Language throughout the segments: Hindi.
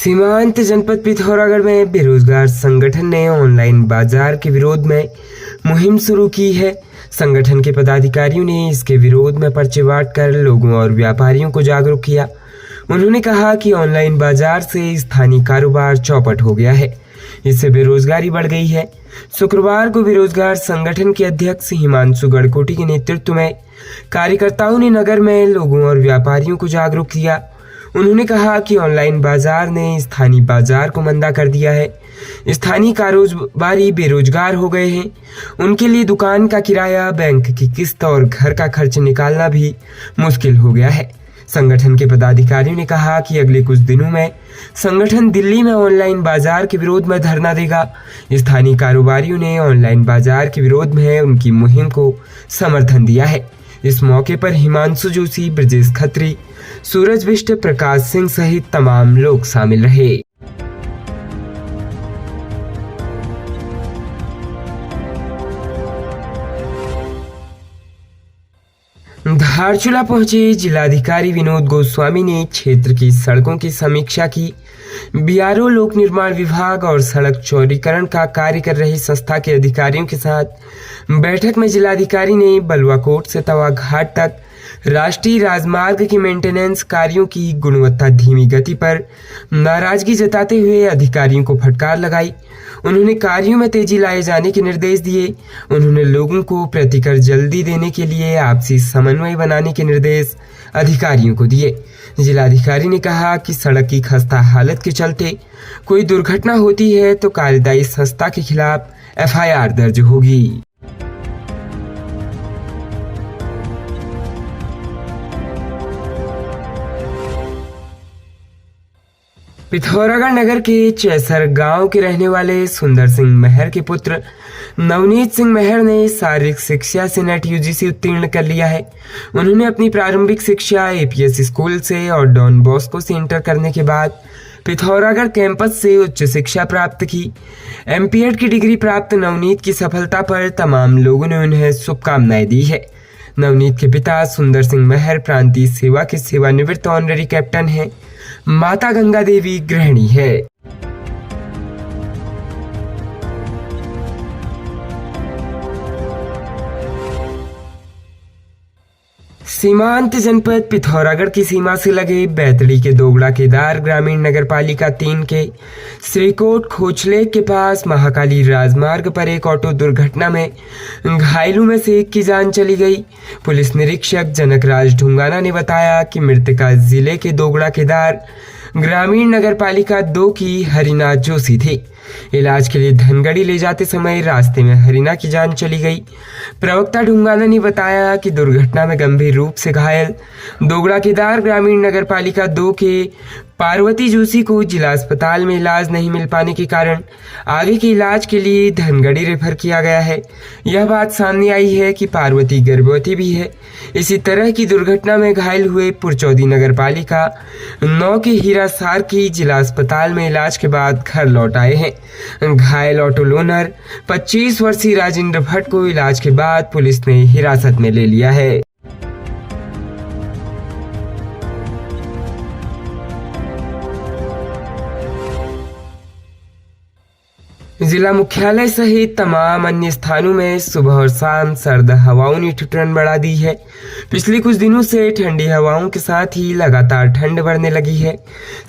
सीमांत जनपद पिथौरागढ़ में बेरोजगार संगठन ने ऑनलाइन बाजार के विरोध में मुहिम शुरू की है। संगठन के पदाधिकारियों ने इसके विरोध में पर्चे बांटकर लोगों और व्यापारियों को जागरूक किया। उन्होंने कहा कि ऑनलाइन बाजार से स्थानीय कारोबार चौपट हो गया है, इससे बेरोजगारी बढ़ गई है। शुक्रवार को बेरोजगार संगठन के अध्यक्ष हिमांशु गढ़कोटी के नेतृत्व में कार्यकर्ताओं ने नगर में लोगों और व्यापारियों को जागरूक किया। उन्होंने कहा कि ऑनलाइन बाजार ने स्थानीय बाजार को मंदा कर दिया है। स्थानीय कारोबारी बेरोजगार हो गए हैं। उनके लिए दुकान का किराया, बैंक की किस्त और घर का खर्च निकालना भी मुश्किल हो गया है। संगठन के पदाधिकारियों ने कहा कि अगले कुछ दिनों में संगठन दिल्ली में ऑनलाइन बाजार के विरोध में धरना देगा। स्थानीय कारोबारियों ने ऑनलाइन बाजार के विरोध में उनकी मुहिम को समर्थन दिया है। इस मौके पर हिमांशु जोशी, ब्रजेश खत्री, सूरज बिष्ट, प्रकाश सिंह सहित तमाम लोग शामिल रहे। धारचूला पहुंचे जिलाधिकारी विनोद गोस्वामी ने क्षेत्र की सड़कों की समीक्षा की। बीआरओ, लोक निर्माण विभाग और सड़क चौड़ीकरण का कार्य कर रही संस्था के अधिकारियों के साथ बैठक में जिलाधिकारी ने बलुआकोट से तवा घाट तक राष्ट्रीय राजमार्ग की मेंटेनेंस कार्यों की गुणवत्ता धीमी गति पर नाराजगी जताते हुए अधिकारियों को फटकार लगाई। उन्होंने कार्यों में तेजी लाए जाने के निर्देश दिए। उन्होंने लोगों को प्रतिकर जल्दी देने के लिए आपसी समन्वय बनाने के निर्देश अधिकारियों को दिए। जिलाधिकारी ने कहा कि सड़क की खस्ता हालत के चलते कोई दुर्घटना होती है तो कार्यदायी संस्था के खिलाफ एफआईआर दर्ज होगी। पिथौरागढ़ नगर के चैसर गांव के रहने वाले सुंदर सिंह मेहर के पुत्र नवनीत सिंह मेहर ने शारीरिक शिक्षा से नेट यूजीसी उत्तीर्ण कर लिया है। उन्होंने अपनी प्रारंभिक शिक्षा एपीएस स्कूल से और डॉन बॉस्को से इंटर करने के बाद पिथौरागढ़ कैंपस से उच्च शिक्षा प्राप्त की। एमपीएड की डिग्री प्राप्त नवनीत की सफलता पर तमाम लोगों ने उन्हें शुभकामनाएं दी है। नवनीत के पिता सुंदर सिंह मेहर प्रांतीय सेवा के सेवानिवृत्त ऑनररी कैप्टन हैं। माता गंगा देवी गृहिणी है। सीमांत जनपद पिथौरागढ़ की सीमा से लगे बैतडी के दोगड़ा केदार ग्रामीण नगरपालिका 3 के श्रीकोट खोचले के पास महाकाली राजमार्ग पर एक ऑटो दुर्घटना में घायलों में से एक की जान चली गई। पुलिस निरीक्षक जनकराज ढुंगाना ने बताया कि मृतका जिले के दोगड़ा केदार ग्रामीण नगरपालिका 2 की हरिना जोशी थी। इलाज के लिए धनगढ़ी ले जाते समय रास्ते में हरिना की जान चली गई। प्रवक्ता ढुंगाना ने बताया कि दुर्घटना में गंभीर रूप से घायल दोगड़ा केदार ग्रामीण नगरपालिका 2 के पार्वती जोशी को जिला अस्पताल में इलाज नहीं मिल पाने के कारण आगे के इलाज के लिए धनगढ़ी रेफर किया गया है। यह बात सामने आई है कि पार्वती गर्भवती भी है। इसी तरह की दुर्घटना में घायल हुए पुरचौदी नगरपालिका 9 के हीरा सार की जिला अस्पताल में इलाज के बाद घर लौट आए हैं। घायल ऑटो लोनर 25 वर्षीय राजेंद्र भट्ट को इलाज के बाद पुलिस ने हिरासत में ले लिया है। जिला मुख्यालय सहित तमाम अन्य स्थानों में सुबह और शाम सर्द हवाओं ने ठिठुरन बढ़ा दी है। पिछले कुछ दिनों से ठंडी हवाओं के साथ ही लगातार ठंड बढ़ने लगी है।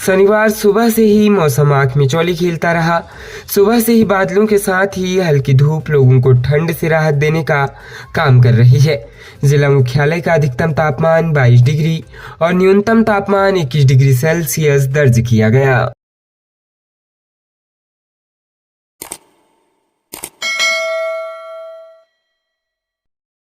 शनिवार सुबह से ही मौसम आंख मिचौली खेलता रहा। सुबह से ही बादलों के साथ ही हल्की धूप लोगों को ठंड से राहत देने का काम कर रही है। जिला मुख्यालय का अधिकतम तापमान 22 डिग्री और न्यूनतम तापमान 21 डिग्री सेल्सियस दर्ज किया गया।